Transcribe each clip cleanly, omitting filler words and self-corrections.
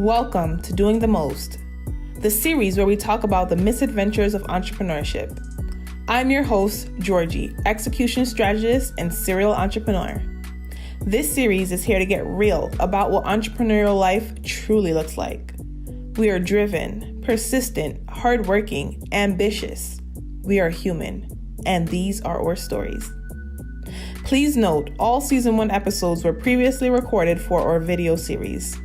Welcome to Doing the Most, the series where we talk about the misadventures of entrepreneurship. I'm your host, Georgie, execution strategist and serial entrepreneur. This series is here to get real about what entrepreneurial life truly looks like. We are driven, persistent, hardworking, ambitious. We are human, and these are our stories. Please note, all Season 1 episodes were previously recorded for our video series.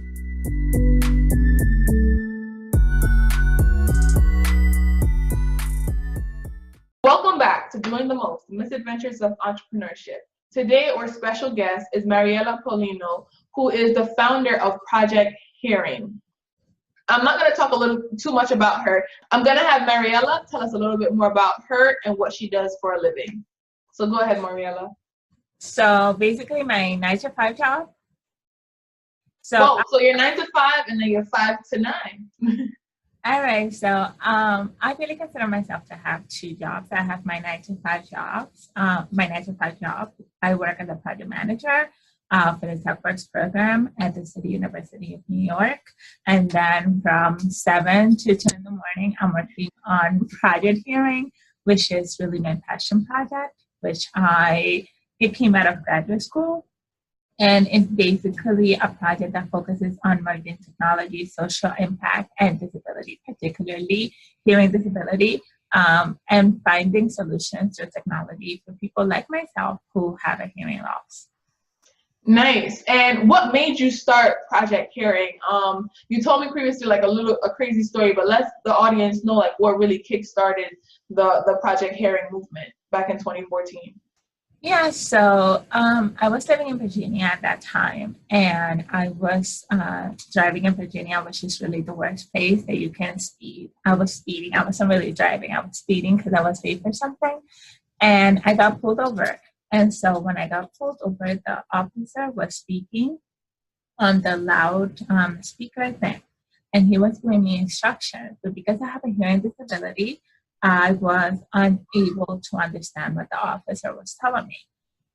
Welcome back to Doing the Most, Misadventures of Entrepreneurship. Today, our special guest is Mariella Paulino, who is the founder of Project Hearing. I'm not going to talk too much about her. I'm going to have Mariella tell us a little bit more about her and what she does for a living. So go ahead, Mariella. So basically my 9-to-5 job. So you're 9 to 5 and then you're 5 to 9. All right. So I really consider myself to have two jobs. I have my 9-to-5 jobs. My 9-to-5 job, I work as a project manager for the TechWorks program at the City University of New York. And then from 7 to 10 in the morning, I'm working on Project Hearing, which is really my passion project, which it came out of graduate school. And it's basically a project that focuses on emerging technology, social impact, and disability, particularly hearing disability, and finding solutions to technology for people like myself who have a hearing loss. Nice. And what made you start Project Hearing? You told me previously a crazy story, but let the audience know what really kickstarted the Project Hearing movement back in 2014. Yeah, so I was living in Virginia at that time, and I was driving in Virginia, which is really the worst place that you can speed. I was speeding. I wasn't really driving. I was speeding because I was late for something, and I got pulled over. And so when I got pulled over, the officer was speaking on the loud speaker thing, and he was giving me instructions. But because I have a hearing disability, I was unable to understand what the officer was telling me.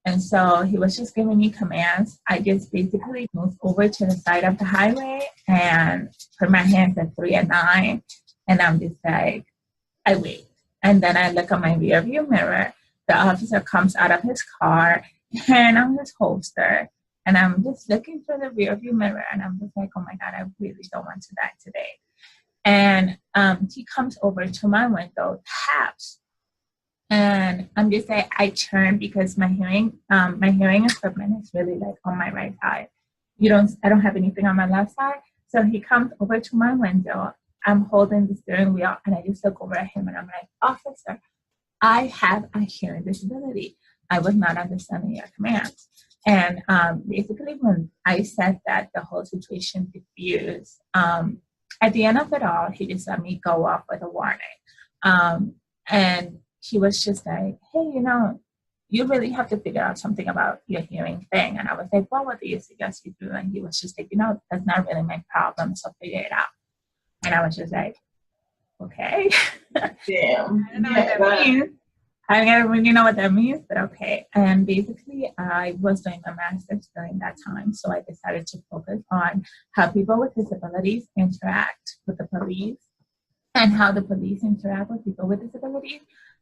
And so he was just giving me commands. I just basically moved over to the side of the highway and put my hands at 3 and 9. And I'm just I wait. And then I look at my rear view mirror. The officer comes out of his car and I'm his holster. And I'm just looking through the rear view mirror and I'm just oh my God, I really don't want to die today. And he comes over to my window, taps, and I'm just I turn because my hearing equipment is really on my right side. I don't have anything on my left side. So he comes over to my window. I'm holding the steering wheel, and I just look over at him, and I'm like, "Officer, I have a hearing disability. I was not understanding your commands." And basically, when I said that, the whole situation diffused. At the end of it all, he just let me go off with a warning. And he was just like, "Hey, you really have to figure out something about your hearing thing." And I was like, "Well, what do you suggest you do?" And he was just like, "That's not really my problem, so figure it out." And I was just like, okay. Damn. I don't know what that means. I don't really know what that means, but okay. And basically, I was doing my master's during that time, so I decided to focus on how people with disabilities interact with the police and how the police interact with people with disabilities.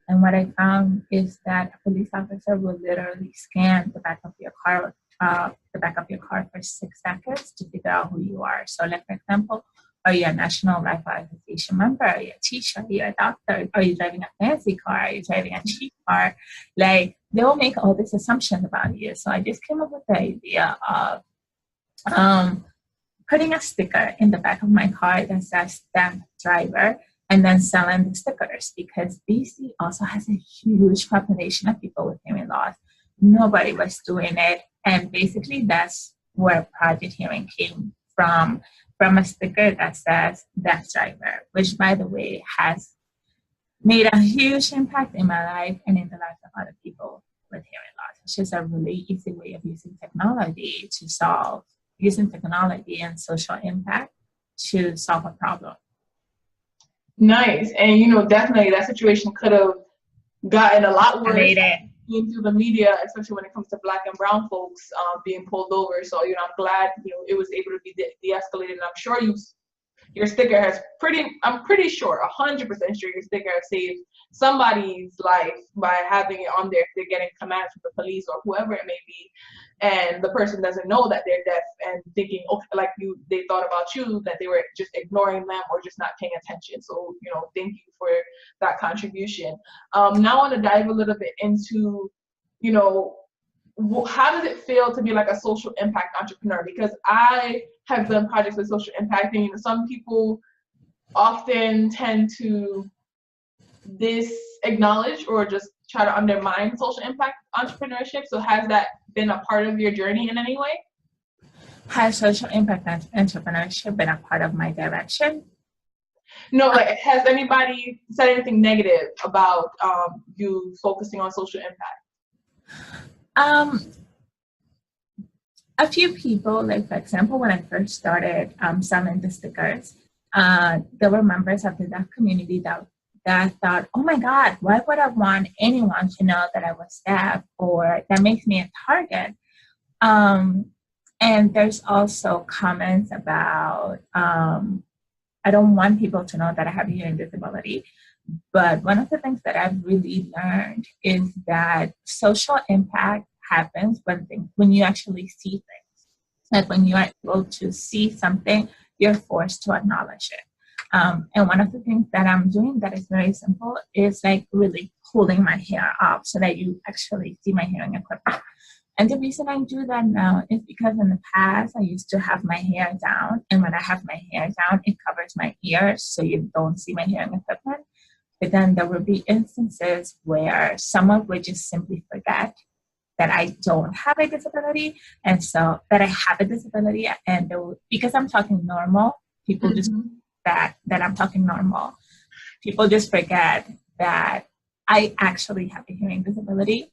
And what I found is that a police officer will literally scan the back of your car for 6 seconds to figure out who you are. So, for example, are you a National Rifle Association member? Are you a teacher? Are you a doctor? Are you driving a fancy car? Are you driving a cheap car? They will make all these assumptions about you. So I just came up with the idea of putting a sticker in the back of my car that says "Deaf Driver" and then selling the stickers, because DC also has a huge population of people with hearing loss. Nobody was doing it. And basically that's where Project Hearing came from a sticker that says "Deaf Driver," which, by the way, has made a huge impact in my life and in the lives of other people with hearing loss. It's just a really easy way of using technology and social impact to solve a problem. Nice. And, definitely that situation could have gotten a lot worse. into the media, especially when it comes to Black and brown folks being pulled over. So, I'm glad, it was able to be de-escalated. And I'm sure your sticker has I'm pretty sure, 100% sure your sticker has saved somebody's life by having it on there if they're getting commands from the police or whoever it may be. And the person doesn't know that they're deaf and thinking, okay, they thought about you, that they were just ignoring them or just not paying attention. So, thank you for that contribution. Now I want to dive a little bit into, how does it feel to be like a social impact entrepreneur? Because I have done projects with social impact, and some people often tend to disacknowledge or just try to undermine social impact entrepreneurship. So has that been a part of your journey in any way? Has social impact entrepreneurship been a part of my direction? No, has anybody said anything negative about you focusing on social impact? A few people, for example, when I first started selling the stickers, there were members of the deaf community that thought, oh my God, why would I want anyone to know that I was deaf, or that makes me a target? And there's also comments about, I don't want people to know that I have a hearing disability. But one of the things that I've really learned is that social impact happens when you actually see things. Like when you are able to see something, you're forced to acknowledge it. And one of the things that I'm doing that is very simple is really pulling my hair up so that you actually see my hearing equipment. And the reason I do that now is because in the past I used to have my hair down, and when I have my hair down, it covers my ears so you don't see my hearing equipment. But then there will be instances where someone would just simply forget that I don't have a disability, and so that I have a disability, and because I'm talking normal, people just that I'm talking normal. People just forget that I actually have a hearing disability.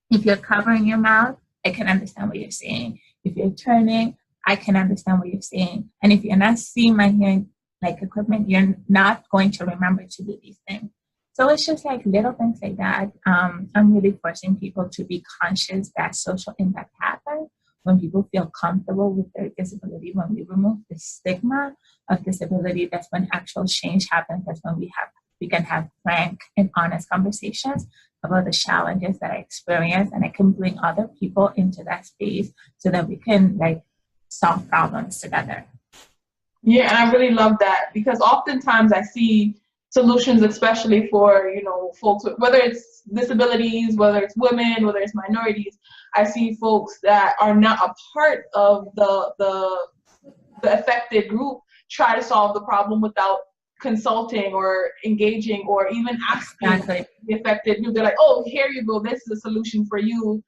If you're covering your mouth, I can understand what you're saying. If you're turning, I can understand what you're saying. And if you're not seeing my hearing equipment, you're not going to remember to do these things. So it's just little things like that. I'm really forcing people to be conscious that social impact happens when people feel comfortable with their disability. When we remove the stigma of disability, that's when actual change happens. That's when we can have frank and honest conversations about the challenges that I experience, and I can bring other people into that space so that we can solve problems together. Yeah, and I really love that, because oftentimes I see solutions, especially for, folks, whether it's disabilities, whether it's women, whether it's minorities, I see folks that are not a part of the affected group try to solve the problem without consulting or engaging or even asking the affected group. They're like, oh, here you go, this is a solution for you,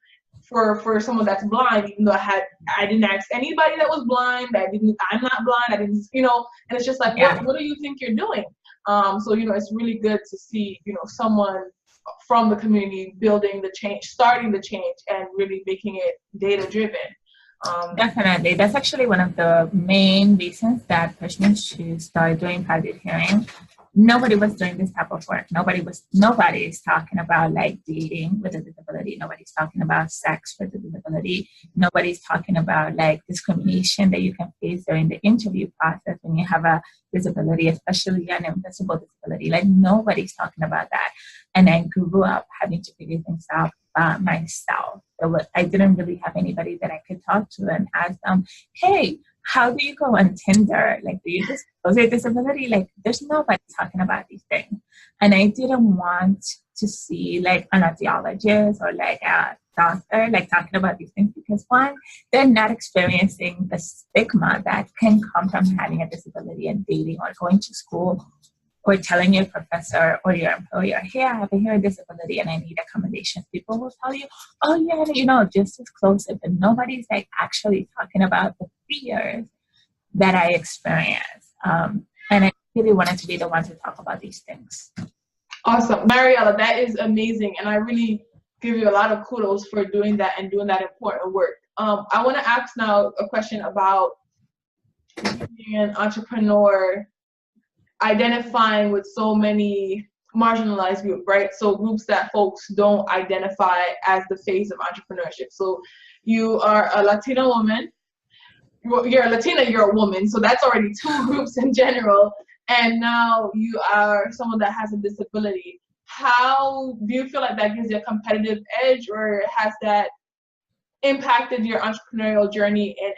for someone that's blind, even though I didn't ask anybody that was blind, I'm not blind, and it's just what do you think you're doing? So it's really good to see someone from the community building the change, starting the change, and really making it data driven. Definitely. That's actually one of the main reasons that pushed me to start doing private hearing. Nobody was doing this type of work. Nobody is talking about dating with a disability. Nobody's talking about sex with a disability. Nobody's talking about discrimination that you can face during the interview process when you have a disability, especially an invisible disability. Nobody's talking about that. And I grew up having to figure things out by myself. I didn't really have anybody that I could talk to and ask them, hey, how do you go on Tinder? Do you disclose your disability? There's nobody talking about these things. And I didn't want to see an audiologist or a doctor talking about these things, because one, they're not experiencing the stigma that can come from having a disability and dating or going to school or telling your professor or your employer, hey, I have a hearing disability and I need accommodations. People will tell you, oh yeah, just disclose it. But nobody's actually talking about the fears that I experience. And I really wanted to be the one to talk about these things. Awesome. Mariella, that is amazing. And I really give you a lot of kudos for doing that and doing that important work. I want to ask now a question about being an entrepreneur, identifying with so many marginalized group, right? So groups that folks don't identify as the face of entrepreneurship. So you are a Latina woman, you're a Latina, you're a woman, so that's already two groups in general. And now you are someone that has a disability. How do you feel like that gives you a competitive edge, or has that impacted your entrepreneurial journey in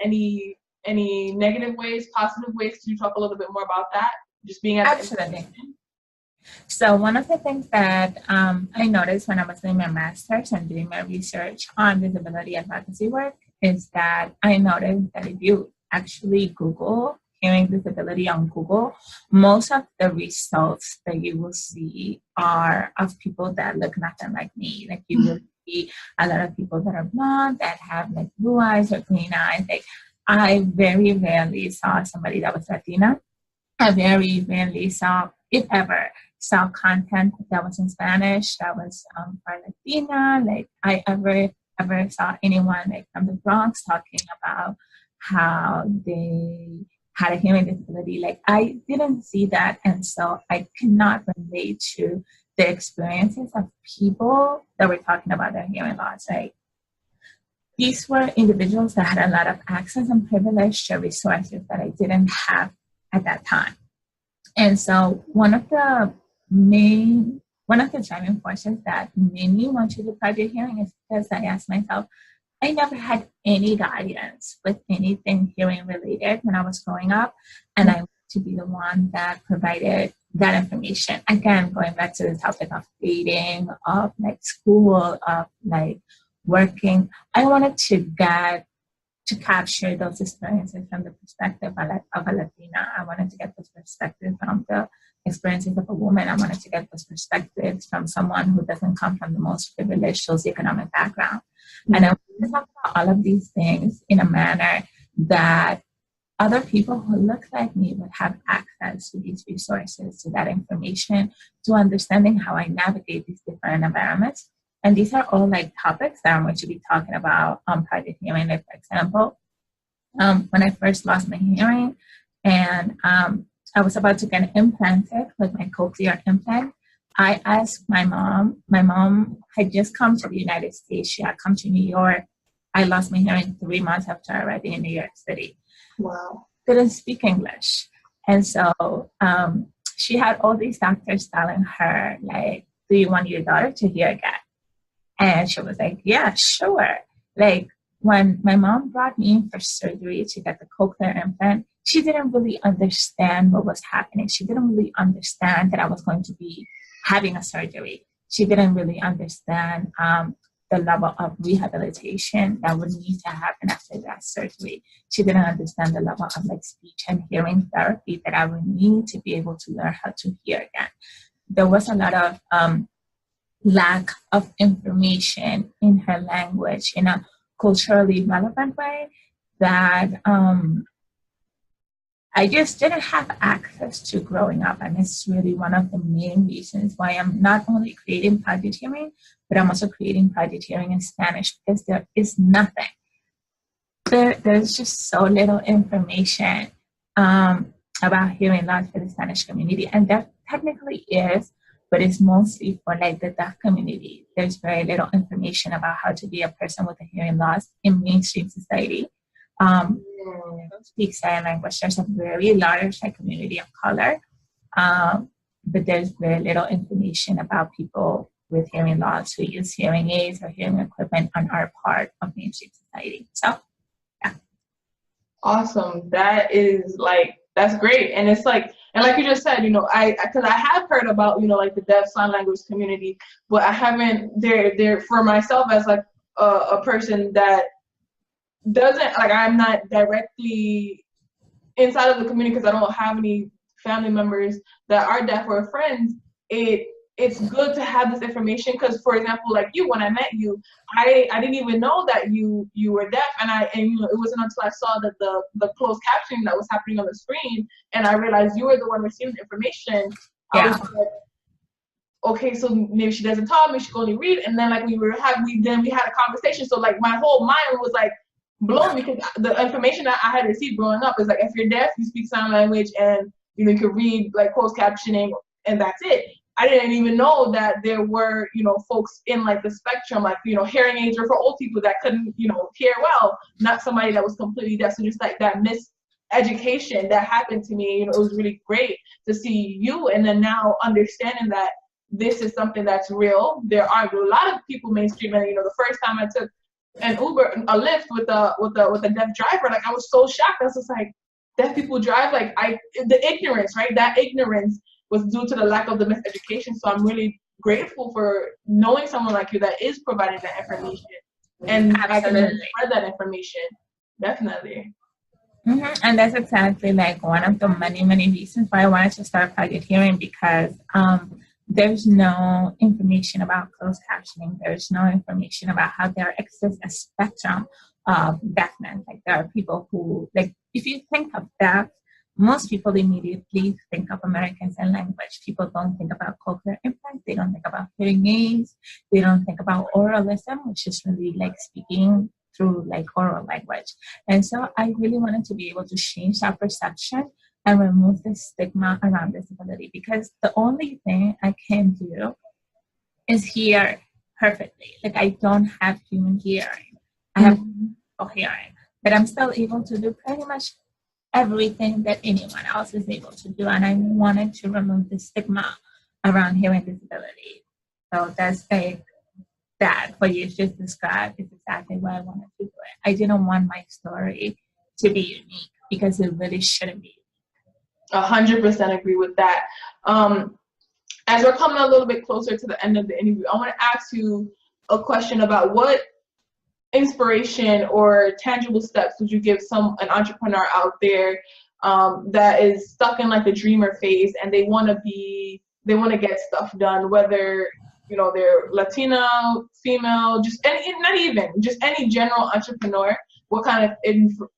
any negative ways, positive ways? Could you talk a little bit more about that? Just being at Absolutely. So one of the things that I noticed when I was doing my master's and doing my research on disability advocacy work is that I noticed that if you actually Google hearing disability on Google, most of the results that you will see are of people that look nothing like me. Like you will see a lot of people that are blonde, that have like blue eyes or green eyes. Like I very rarely saw somebody that was Latina. I very rarely saw, if ever, saw content that was in Spanish, that was for Latina. Like I ever saw anyone like from the Bronx talking about how they had a hearing disability. Like I didn't see that, and so I cannot relate to the experiences of people that were talking about their hearing loss. Like these were individuals that had a lot of access and privilege to resources that I didn't have at that time. And so one of the driving forces that made me want to do project hearing is because I asked myself, I never had any guidance with anything hearing related when I was growing up, and I want to be the one that provided that information. Again, going back to the topic of dating, of like school, of like working, I wanted to capture those experiences from the perspective of a Latina. I wanted to get this perspective from the experiences of a woman. I wanted to get those perspectives from someone who doesn't come from the most privileged socioeconomic background. Mm-hmm. And I wanted to talk about all of these things in a manner that other people who look like me would have access to these resources, to that information, to understanding how I navigate these different environments. And these are all like topics that I'm going to be talking about on project hearing. Like, for example, when I first lost my hearing and I was about to get implanted with my cochlear implant, I asked my mom. My mom had just come to the United States. She had come to New York. I lost my hearing 3 months after arriving in New York City. Wow. Didn't speak English. And so she had all these doctors telling her, like, do you want your daughter to hear again? And she was like, yeah, sure. Like when my mom brought me in for surgery to get the cochlear implant, she didn't really understand what was happening. She didn't really understand that I was going to be having a surgery. She didn't really understand the level of rehabilitation that would need to happen after that surgery. She didn't understand the level of like speech and hearing therapy that I would need to be able to learn how to hear again. There was a lot of lack of information in her language in a culturally relevant way that I just didn't have access to growing up. And it's really one of the main reasons why I'm not only creating project hearing, but I'm also creating project hearing in Spanish, because there is nothing. There's just so little information about hearing loss for the Spanish community. And there technically is, but it's mostly for like the deaf community. There's very little information about how to be a person with a hearing loss in mainstream society. They don't speak sign language. There's a very large like, community of color, but there's very little information about people with hearing loss who use hearing aids or hearing equipment and are part of mainstream society. So, yeah. Awesome. That's great. And it's like, and like you just said, you know, because I have heard about, you know, like the deaf sign language community, but I haven't, there for myself as like a person that doesn't, like I'm not directly inside of the community because I don't have any family members that are deaf or friends. It's good to have this information because, for example, like you, when I met you, I didn't even know that you were deaf, and you know, it wasn't until I saw that the closed captioning that was happening on the screen, and I realized you were the one receiving the information. Yeah. I was like, okay, so maybe she doesn't talk, maybe she can only read, and then like we had a conversation. So like my whole mind was like blown because the information that I had received growing up is like, if you're deaf, you speak sign language, and you know you can read like closed captioning, and that's it. I didn't even know that there were, folks in like the spectrum, like, hearing aids were for old people that couldn't, hear well, not somebody that was completely deaf. So just like that miseducation that happened to me, it was really great to see you. And then now understanding that this is something that's real. There are a lot of people mainstream, and the first time I took an Uber, a Lyft with a deaf driver, like I was so shocked. I was just like, deaf people drive, like the ignorance, right? That ignorance was due to the lack of the miseducation. So I'm really grateful for knowing someone like you that is providing that information, and I can spread that information. Definitely. Mm-hmm. And that's exactly like one of the many, many reasons why I wanted to start Project Hearing, because there's no information about closed captioning. There's no information about how there exists a spectrum of deafness. Like there are people who, like, if you think of deaf, most people immediately think of American Sign Language. People don't think about cochlear implants. They don't think about hearing aids. They don't think about oralism, which is really like speaking through like oral language. And so I really wanted to be able to change that perception and remove the stigma around disability, because the only thing I can do is hear perfectly. Like I don't have human hearing. I have hearing, but I'm still able to do pretty much everything that anyone else is able to do. And I wanted to remove the stigma around hearing disability. So that's like that, what you just described is exactly why I wanted to do it. I didn't want my story to be unique, because it really shouldn't be. 100% agree with that. As we're coming a little bit closer to the end of the interview, I want to ask you a question about what inspiration or tangible steps would you give an entrepreneur out there that is stuck in like the dreamer phase, and they want to get stuff done, whether they're Latina, female, just any general entrepreneur. What kind of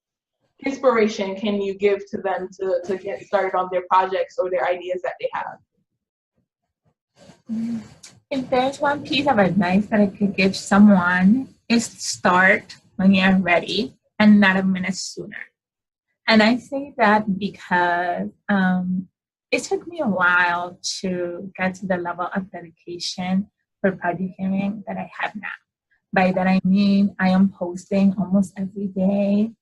inspiration can you give to them to get started on their projects or their ideas that they have? If there's one piece of advice that I could give someone, is start when you're ready and not a minute sooner. And I say that because it took me a while to get to the level of dedication for Project Hearing that I have now. By that I mean I am posting almost every day.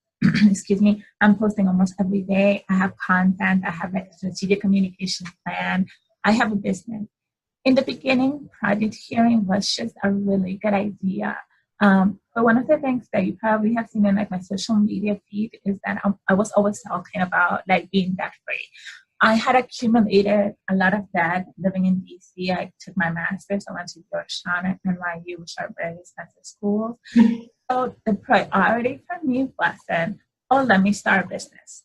Excuse me, I'm posting almost every day. I have content. I have like a strategic communication plan. I have a business. In the beginning, Project Hearing was just a really good idea. But one of the things that you probably have seen in like my social media feed is that I was always talking about like being debt free. I had accumulated a lot of debt living in DC. I took my master's. I went to Georgie-Ann and NYU, which are very expensive schools. So the priority for me wasn't, oh, let me start a business.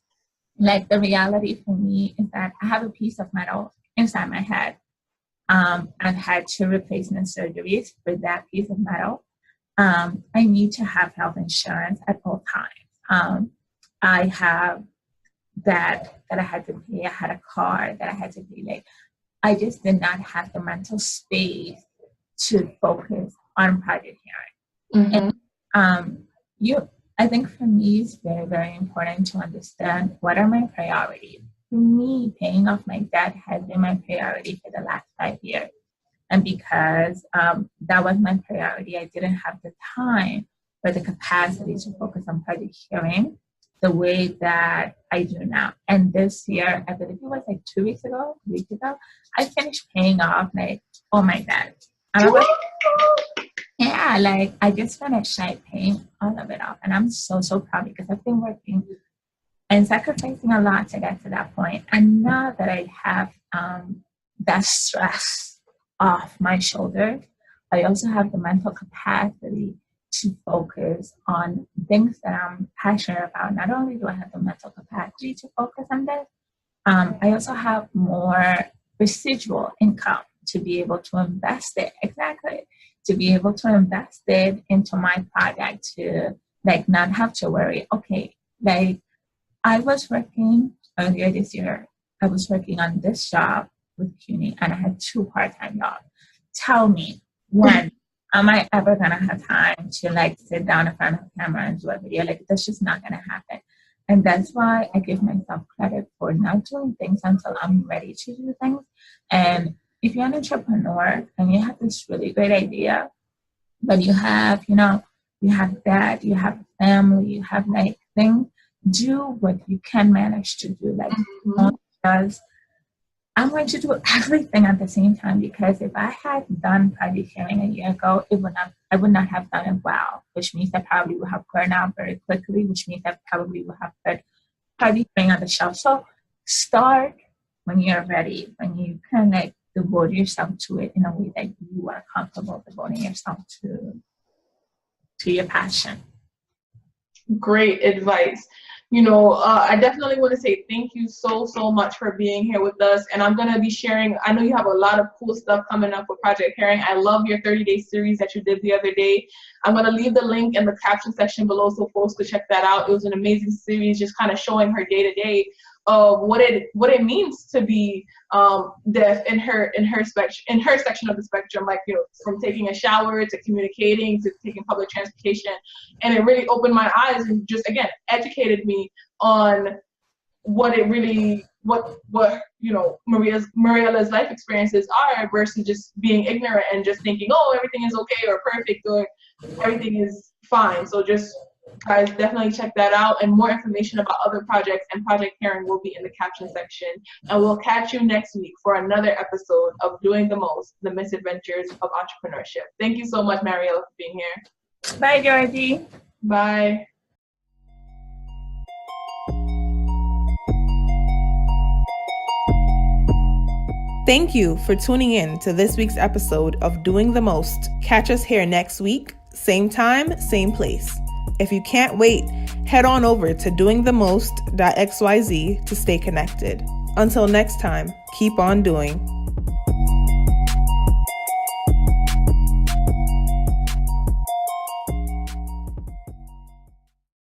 Like the reality for me is that I have a piece of metal inside my head. I've had 2 replacement surgeries for that piece of metal. I need to have health insurance at all times. I have that I had to pay. I had a car that I had to pay. Like, I just did not have the mental space to focus on Project Hearing. Mm-hmm. And I think for me, it's very, very important to understand what are my priorities. For me, paying off my debt has been my priority for the last 5 years. And because that was my priority, I didn't have the time or the capacity to focus on Project Hearing the way that I do now. And this year, I believe it was like 2 weeks ago, I finished paying off like all my debt. And I was like, yeah, like I just finished like paying all of it off. And I'm so, so proud because I've been working and sacrificing a lot to get to that point. And now that I have that stress off my shoulders, I also have the mental capacity to focus on things that I'm passionate about. Not only do I have the mental capacity to focus on this, I also have more residual income to be able to invest it. Exactly. To be able to invest it into my project, to like not have to worry. Okay, like I was working earlier this year. I was working on this job with CUNY and I had 2 part-time jobs. Tell me, when am I ever gonna have time to like sit down in front of a camera and do a video? Like that's just not gonna happen. And that's why I give myself credit for not doing things until I'm ready to do things. And if you're an entrepreneur and you have this really great idea, but you have debt, you have family, you have like thing, do what you can manage to do. Like, because I'm going to do everything at the same time, because if I had done private hearing a year ago, I would not have done it well, which means I probably would have burned out very quickly, which means I probably would have put private hearing on the shelf. So start when you're ready, when you can like devote yourself to it in a way that you are comfortable devoting yourself to your passion. Great advice. I definitely want to say thank you so much for being here with us. And I'm going to be sharing, I know you have a lot of cool stuff coming up with Project Hearing. I love your 30-day series that you did the other day. I'm going to leave the link in the caption section below so folks could check that out. It was an amazing series, just kind of showing her day-to-day of what it means to be deaf in her section of the spectrum, like from taking a shower to communicating to taking public transportation. And it really opened my eyes and just again educated me on what Mariella's life experiences are, versus just being ignorant and just thinking, oh, everything is okay or perfect or everything is fine. So just guys, definitely check that out, and more information about other projects and Project Hearing will be in the caption section. And we'll catch you next week for another episode of Doing the Most, the Misadventures of Entrepreneurship. Thank you so much, Mariella, for being here. Bye, Georgie. Bye. Thank you for tuning in to this week's episode of Doing the Most. Catch us here next week, same time, same place. If you can't wait, head on over to doingthemost.xyz to stay connected. Until next time, keep on doing.